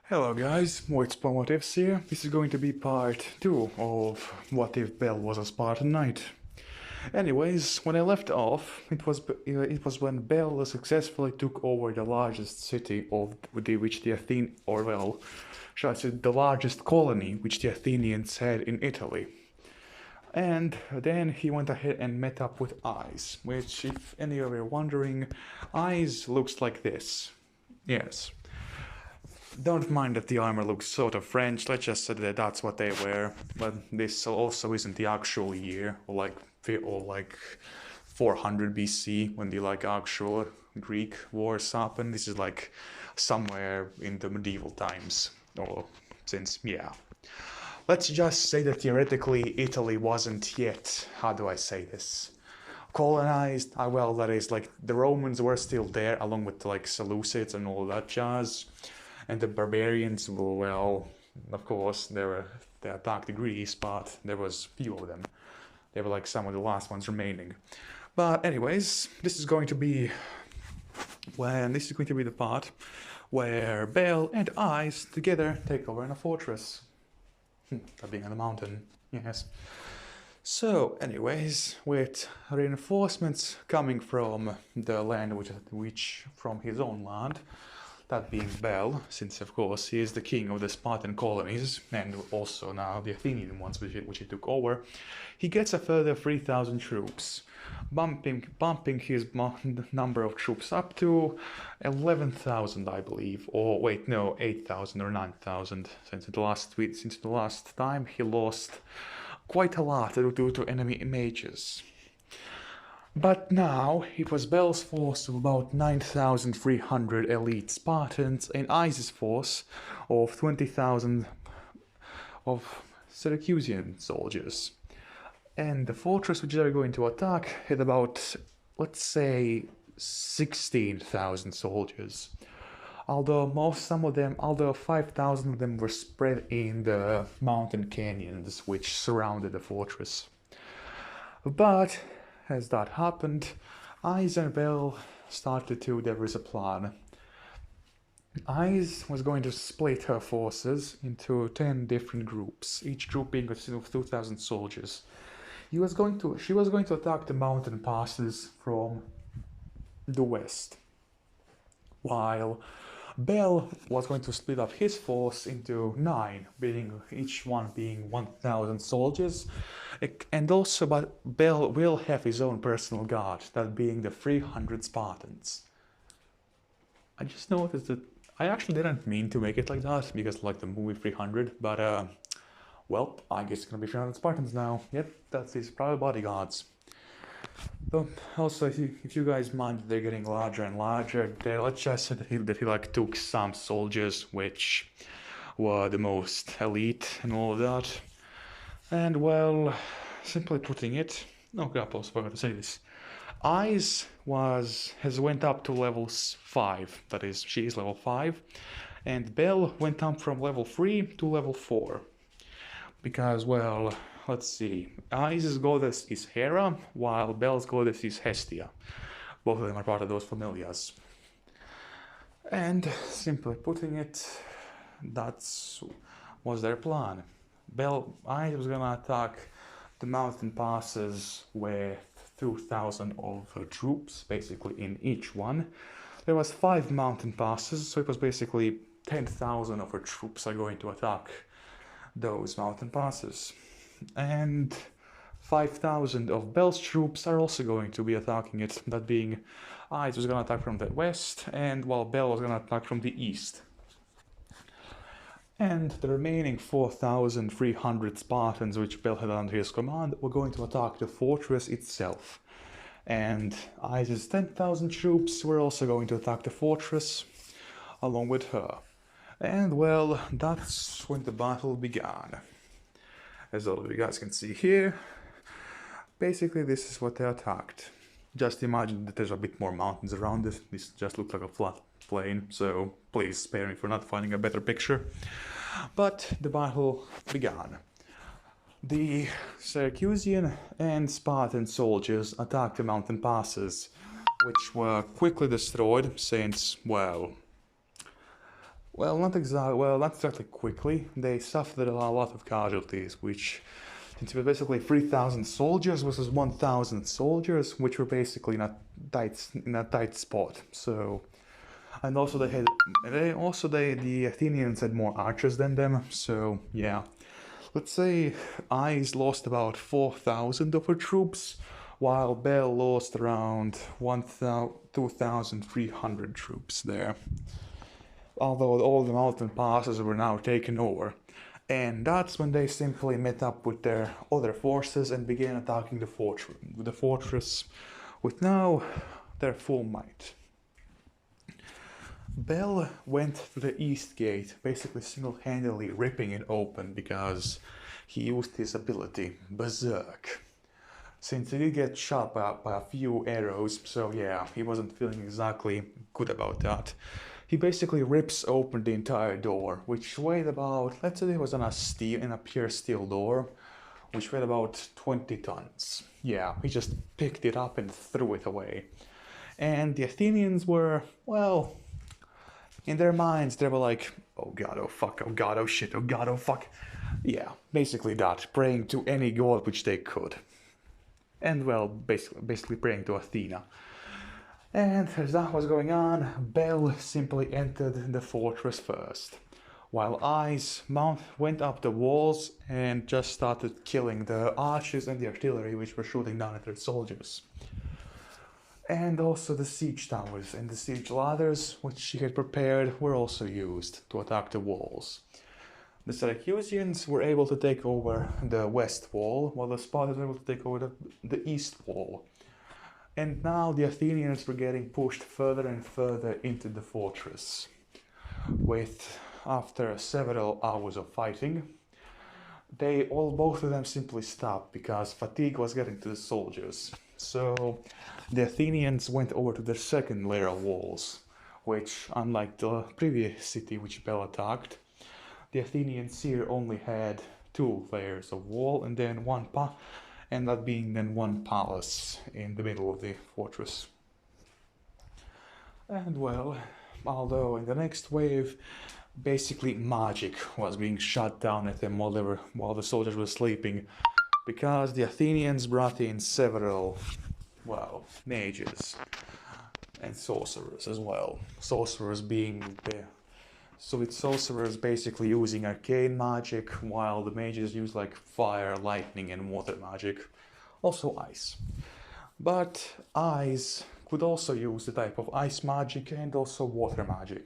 Hello guys, What Ifs here. This is going to be part 2 of What If Bell Was a Spartan Knight. Anyways, when I left off, it was when Bell successfully took over the largest city of which the shall I say the largest colony which the Athenians had in Italy. And then he went ahead and met up with Eyes, which, if any of you are wondering, Eyes looks like this. Yes. Don't mind that the armor looks sort of French, let's just say that that's what they wear. But this also isn't the actual year, or like 400 BC, when the actual Greek wars happened. This is like somewhere in the medieval times, or since, yeah. Let's just say that theoretically Italy wasn't yet, how do I say this, colonized. Well, that is, like, the Romans were still there, along with like Seleucids and all that jazz. And the barbarians, well, of course, they attacked Greece, but there was few of them. They were like some of the last ones remaining. But anyways, this is going to be the part where Bell and Eyes together take over in a fortress. That being on a mountain, yes. So, anyways, with reinforcements coming from the land which from his own land, that being Bell, since of course he is the king of the Spartan colonies, and also now the Athenian ones which he took over, he gets a further 3,000 troops, bumping his number of troops up to 11,000, I believe, or wait, no, 8,000 or 9,000, since the last time he lost quite a lot due to enemy mages. But now it was Bell's force of about 9,300 elite Spartans and Eyes' force of 20,000 of Syracusan soldiers. And the fortress which they are going to attack had about, let's say, 16,000 soldiers. Although 5,000 of them were spread in the mountain canyons which surrounded the fortress. But as that happened, Eyes and Bell started to devise a plan. Eyes was going to split her forces into 10 different groups, each group being consisting of 2,000 soldiers. She was going to attack the mountain passes from the west, while Bell was going to split up his force into 9, each one being 1,000 soldiers, and also, but Bell will have his own personal guard, that being the 300 Spartans. I just noticed that I actually didn't mean to make it like that, because like the movie 300, but well, I guess it's gonna be 300 Spartans now. Yep, that's his private bodyguards. But also, if you guys mind that they're getting larger and larger, let's just say that he like took some soldiers which were the most elite and all of that. And well, simply putting it, oh crap, I was forgot to say this. Eyes has went up to level 5, that is, she is level 5, and Bell went up from level 3 to level 4. Because, well, let's see, Eyes' goddess is Hera, while Bell's goddess is Hestia. Both of them are part of those familiars. And, simply putting it, that was their plan. Eyes was gonna attack the mountain passes with 2,000 of her troops, basically in each one. There was 5 mountain passes, so it was basically 10,000 of her troops are going to attack those mountain passes. And 5,000 of Bell's troops are also going to be attacking it, that being Eyes was going to attack from the west, and while Bell was going to attack from the east. And the remaining 4,300 Spartans which Bell had under his command were going to attack the fortress itself. And Eyes' 10,000 troops were also going to attack the fortress along with her. And well, that's when the battle began. As all of you guys can see here, basically this is what they attacked. Just imagine that there's a bit more mountains around it. This just looks like a flat plain, so please spare me for not finding a better picture. But the battle began. The Syracusan and Spartan soldiers attacked the mountain passes, which were quickly destroyed since, well, not exactly quickly. They suffered a lot of casualties, which since it was basically 3,000 soldiers versus 1,000 soldiers, which were basically in a tight spot. So, and also the Athenians had more archers than them. So yeah, let's say Ice lost about 4,000 of her troops, while Bell lost around 2,300 troops there. Although all the mountain passes were now taken over. And that's when they simply met up with their other forces and began attacking the fortress with now their full might. Bell went to the east gate, basically single-handedly ripping it open because he used his ability, Berserk. Since he did get shot by a few arrows, so yeah, he wasn't feeling exactly good about that. He basically rips open the entire door, which weighed about, let's say it was in a pure steel door, which weighed about 20 tons. Yeah, he just picked it up and threw it away. And the Athenians were, well, in their minds, they were like, oh god, oh fuck, oh god, oh shit, oh god, oh fuck. Yeah, basically that, praying to any god which they could. And well, basically praying to Athena. And as that was going on, Bell simply entered the fortress first, while Ice went up the walls and just started killing the archers and the artillery which were shooting down at their soldiers. And also the siege towers and the siege ladders which she had prepared were also used to attack the walls. The Syracusans were able to take over the west wall, while the Spartans were able to take over the east wall. And now the Athenians were getting pushed further and further into the fortress. After several hours of fighting, both of them simply stopped because fatigue was getting to the soldiers. So the Athenians went over to the second layer of walls, which, unlike the previous city which Bell attacked, the Athenians here only had 2 layers of wall and then and that being then one palace in the middle of the fortress. And well, although in the next wave, basically magic was being shut down at them while the soldiers were sleeping, because the Athenians brought in several, mages and sorcerers as well. Sorcerers basically using arcane magic, while the mages use like fire, lightning and water magic. Also ice. But Ice could also use the type of ice magic and also water magic.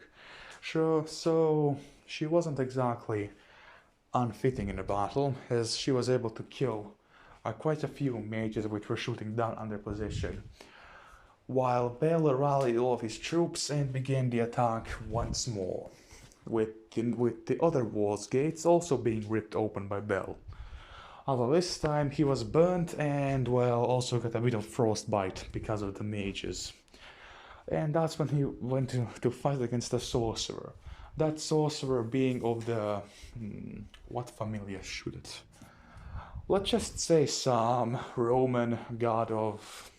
Sure, so she wasn't exactly unfitting in a battle, as she was able to kill quite a few mages which were shooting down on their position. While Bell rallied all of his troops and began the attack once more, with the other walls gates also being ripped open by Bell. Although this time he was burnt and, also got a bit of frostbite because of the mages. And that's when he went to fight against the sorcerer. That sorcerer being of the... what familia should it? Let's just say some Roman god of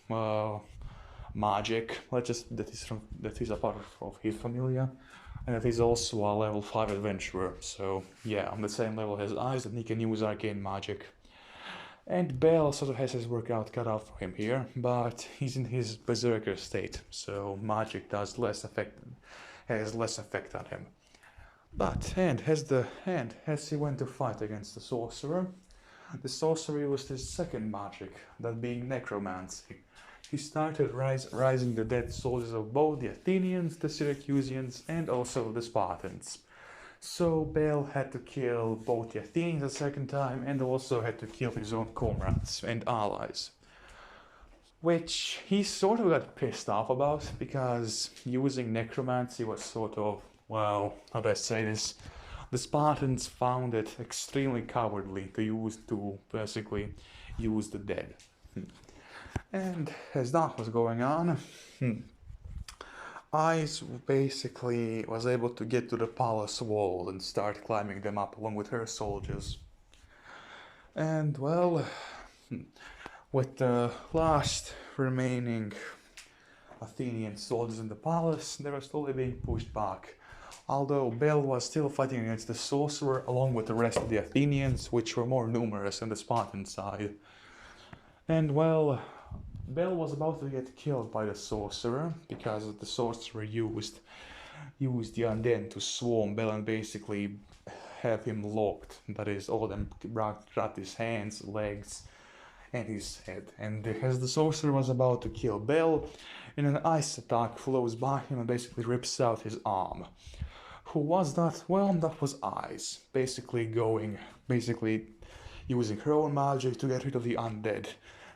magic. That is a part of his familia. And that is also a level 5 adventurer, so yeah, on the same level as Ice, that he can use arcane magic. And Bell sort of has his work cut out for him here, but he's in his berserker state, so magic has less effect on him. But as he went to fight against the sorcerer was his second magic, that being necromancy. He started rising the dead soldiers of both the Athenians, the Syracusans, and also the Spartans. So Bell had to kill both the Athenians a second time and also had to kill his own comrades and allies. Which he sort of got pissed off about, because using necromancy was sort of, how do I say this? The Spartans found it extremely cowardly to basically use the dead. And as that was going on, Ice basically was able to get to the palace wall and start climbing them up along with her soldiers. And with the last remaining Athenian soldiers in the palace, they were slowly being pushed back, although Bel was still fighting against the sorcerer along with the rest of the Athenians, which were more numerous on the Spartan side. And well, Bel was about to get killed by the sorcerer because the sorcerer used the undead to swarm Bel and basically have him locked. That is, all of them wrapped his hands, legs, and his head. And as the sorcerer was about to kill Bel, an ice attack flows by him and basically rips out his arm. Who was that? Well, that was Ice, basically using her own magic to get rid of the undead.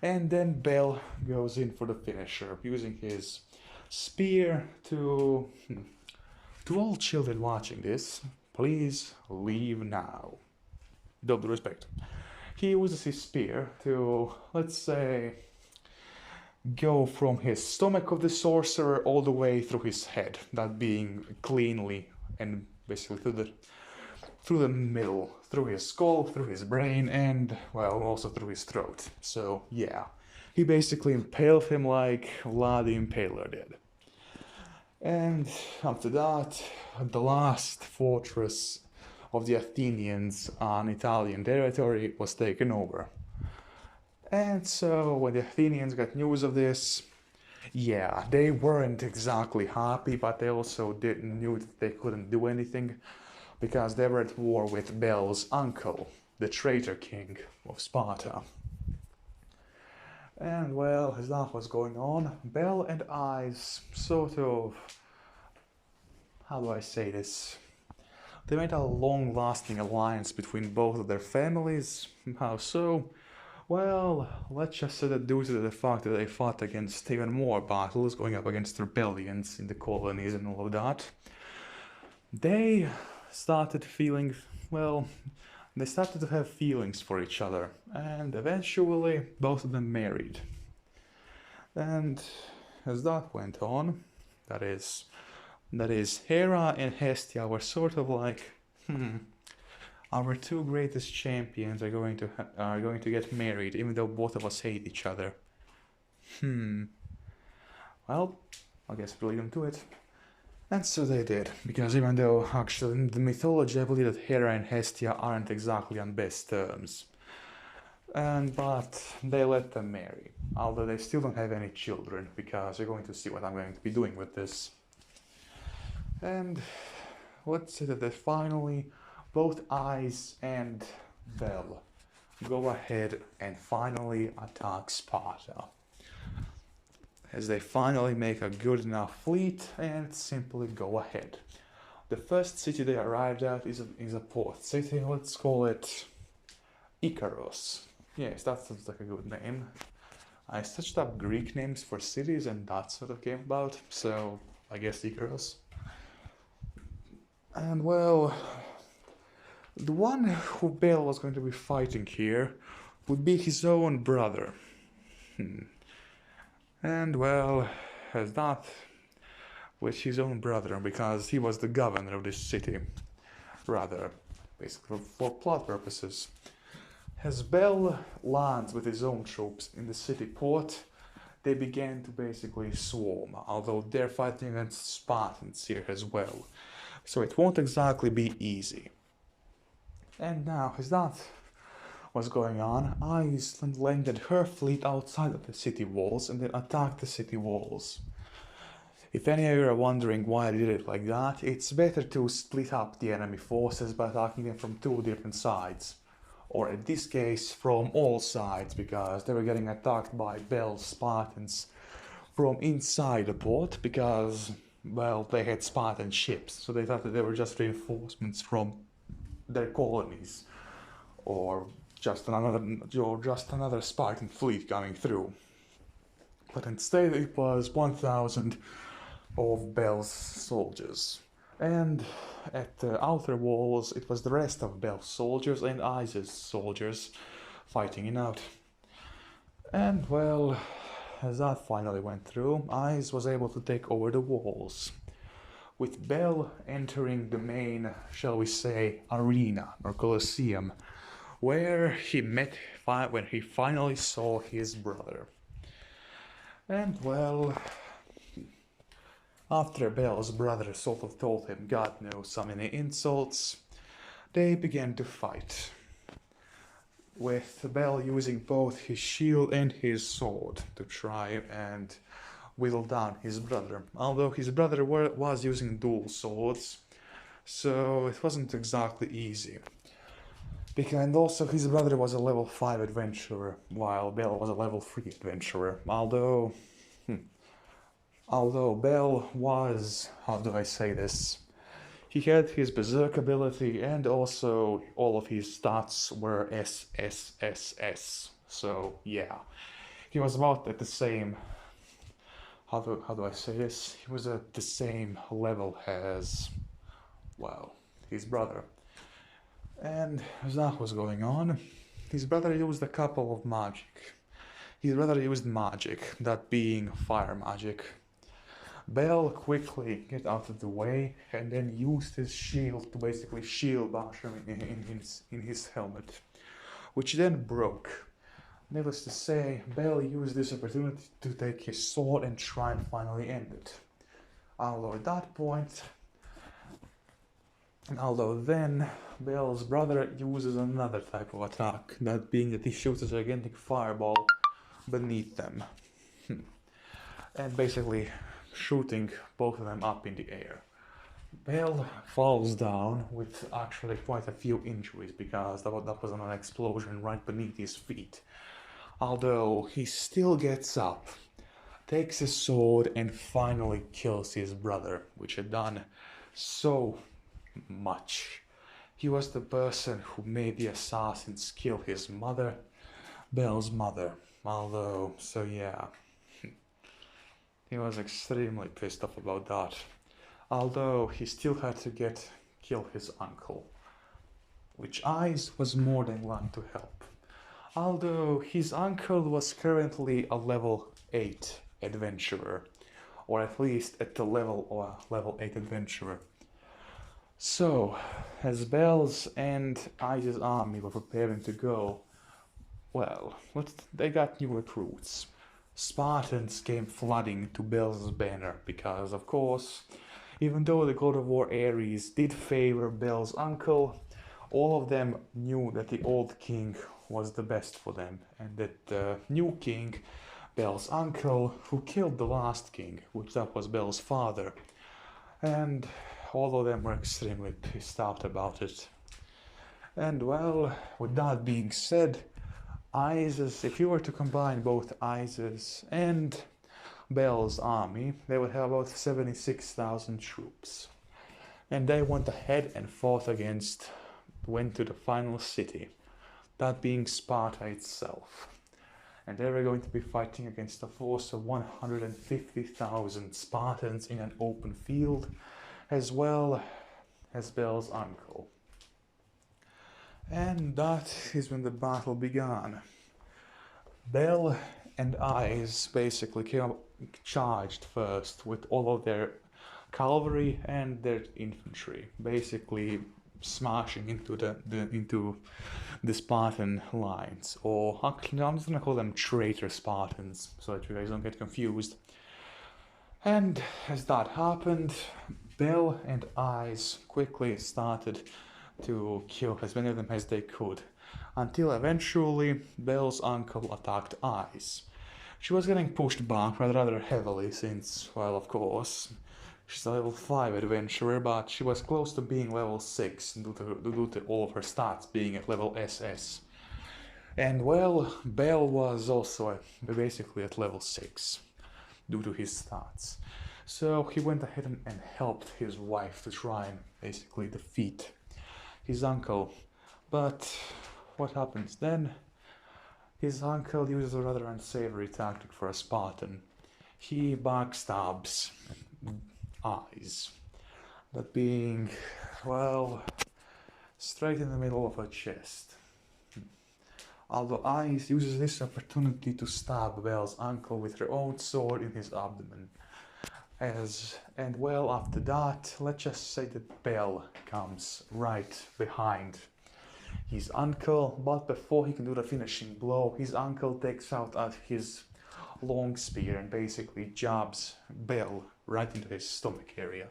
And then Bel goes in for the finisher, using his spear to all children watching this, please leave now. With all due respect. He uses his spear to, let's say, go from his stomach of the sorcerer all the way through his head, that being cleanly and basically through the middle, through his skull, through his brain, and, well, also through his throat. So, yeah. He basically impaled him like Vlad the Impaler did. And after that, the last fortress of the Athenians on Italian territory was taken over. And so, when the Athenians got news of this, yeah, they weren't exactly happy, but they also knew that they couldn't do anything, because they were at war with Bel's uncle, the traitor king of Sparta. And well, as that was going on, Bel and Ice sort of, how do I say this? They made a long-lasting alliance between both of their families. How so? Well, let's just say that due to the fact that they fought against even more battles, going up against rebellions in the colonies and all of that, they started to have feelings for each other, and eventually both of them married. And as that went on, that is, Hera and Hestia were sort of like, our two greatest champions are going to get married, even though both of us hate each other. Well, I guess we'll leave them to it. And so they did, because even though actually in the mythology I believe that Hera and Hestia aren't exactly on best terms. But they let them marry, although they still don't have any children, because you're going to see what I'm going to be doing with this. And let's say that they finally, both Ice and Bel go ahead and finally attack Sparta, as they finally make a good enough fleet and simply go ahead. The first city they arrived at is a port city. Let's call it Icaros. Yes, that sounds like a good name. I searched up Greek names for cities and that sort of came about, so I guess Icaros. And well, the one who Bel was going to be fighting here would be his own brother. And well, as that with his own brother, because he was the governor of this city, rather, basically for plot purposes. As Bel lands with his own troops in the city port, they began to basically swarm, although they're fighting against Spartans here as well, so it won't exactly be easy. And now, as that was going on, Iceland landed her fleet outside of the city walls and then attacked the city walls. If any of you are wondering why I did it like that, it's better to split up the enemy forces by attacking them from two different sides. Or in this case, from all sides, because they were getting attacked by Bel's Spartans from inside the port, because, well, they had Spartan ships, so they thought that they were just reinforcements from their colonies, or just another Spartan fleet coming through. But instead it was 1,000 of Bel's soldiers. And at the outer walls it was the rest of Bel's soldiers and Ice's soldiers fighting it out. And well, as that finally went through, Ice was able to take over the walls, with Bel entering the main, shall we say, arena or Colosseum, where he met when he finally saw his brother. And well, After Bel's brother sort of told him God knows so many insults, they began to fight, with Bel using both his shield and his sword to try and whittle down his brother. Although his brother was using dual swords, so it wasn't exactly easy. And also his brother was a level 5 adventurer, while Bel was a level 3 adventurer. Although Bel was, how do I say this? He had his berserk ability and also all of his stats were SSSS. So yeah, he was about at the same, how do I say this? He was at the same level as, well, his brother. And as that was going on, his brother used a couple of magic. His brother used magic, that being fire magic. Bel quickly get out of the way and then used his shield to basically shield bash him in his helmet, which then broke. Needless to say, Bel used this opportunity to take his sword and try and finally end it. Although then, Bel's brother uses another type of attack, that being that he shoots a gigantic fireball beneath them. And basically shooting both of them up in the air. Bel falls down with actually quite a few injuries because that was an explosion right beneath his feet. Although he still gets up, takes his sword and finally kills his brother, which had done so much. He was the person who made the assassins kill his mother, Bel's mother. Although, so yeah. He was extremely pissed off about that. Although he still had to kill his uncle, which Eyes was more than willing to help. Although his uncle was currently a level 8 adventurer, or at least at the level 8 adventurer. So, as Bel's and Eyes' army were preparing to go, well, they got new recruits. Spartans came flooding to Bel's banner because, of course, even though the god of war Ares did favor Bel's uncle, all of them knew that the old king was the best for them, and that the new king, Bel's uncle, who killed the last king, which that was Bel's father, and all of them were extremely pissed out about it. And well, with that being said, Isis, if you were to combine both Isis and Bel's army, they would have about 76,000 troops. And they went ahead and went to the final city, that being Sparta itself. And they were going to be fighting against a force of 150,000 Spartans in an open field, as well as Bel's uncle. And that is when the battle began. Bel and Eyes basically charged first with all of their cavalry and their infantry, basically smashing into the Spartan lines, or actually I'm just gonna call them traitor Spartans, so that you guys don't get confused. And as that happened, Bel and Eyes quickly started to kill as many of them as they could, until eventually Bel's uncle attacked Eyes. She was getting pushed back rather heavily since, well, of course, she's a level 5 adventurer, but she was close to being level 6 due to all of her stats being at level SS. And well, Bel was also basically at level 6 due to his stats. So he went ahead and helped his wife to try and basically defeat his uncle. But what happens then? His uncle uses a rather unsavory tactic for a Spartan. He backstabs Eyes. That being, well, straight in the middle of her chest. Although Eyes uses this opportunity to stab Bel's uncle with her own sword in his abdomen. And well, after that, let's just say that Bel comes right behind his uncle, but before he can do the finishing blow, his uncle takes out his long spear and basically jabs Bell right into his stomach area.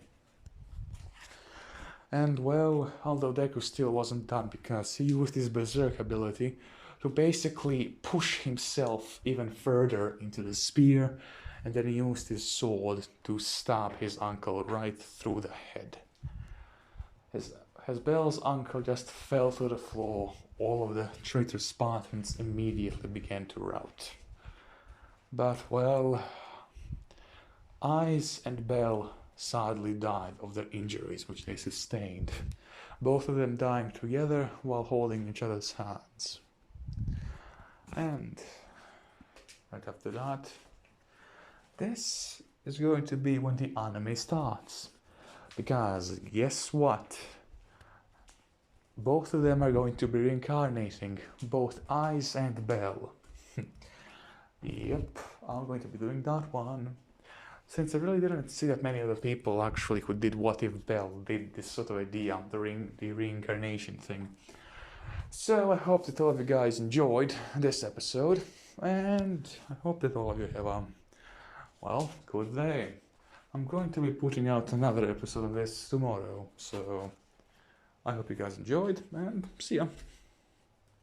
And well, although Deku still wasn't done because he used his berserk ability to basically push himself even further into the spear, and then he used his sword to stab his uncle right through the head. As Bell's uncle just fell to the floor, all of the traitor Spartans immediately began to rout. But well, Ice and Bell sadly died of their injuries which they sustained, both of them dying together while holding each other's hands. And right after that, this is going to be when the anime starts. Because guess what? Both of them are going to be reincarnating, both Ice and Bell. Yep, I'm going to be doing that one. Since I really didn't see that many other people actually who did What If Bell did this sort of idea, the reincarnation thing. So I hope that all of you guys enjoyed this episode, and I hope that all of you have a, well, good day. I'm going to be putting out another episode of this tomorrow, so I hope you guys enjoyed, and see ya.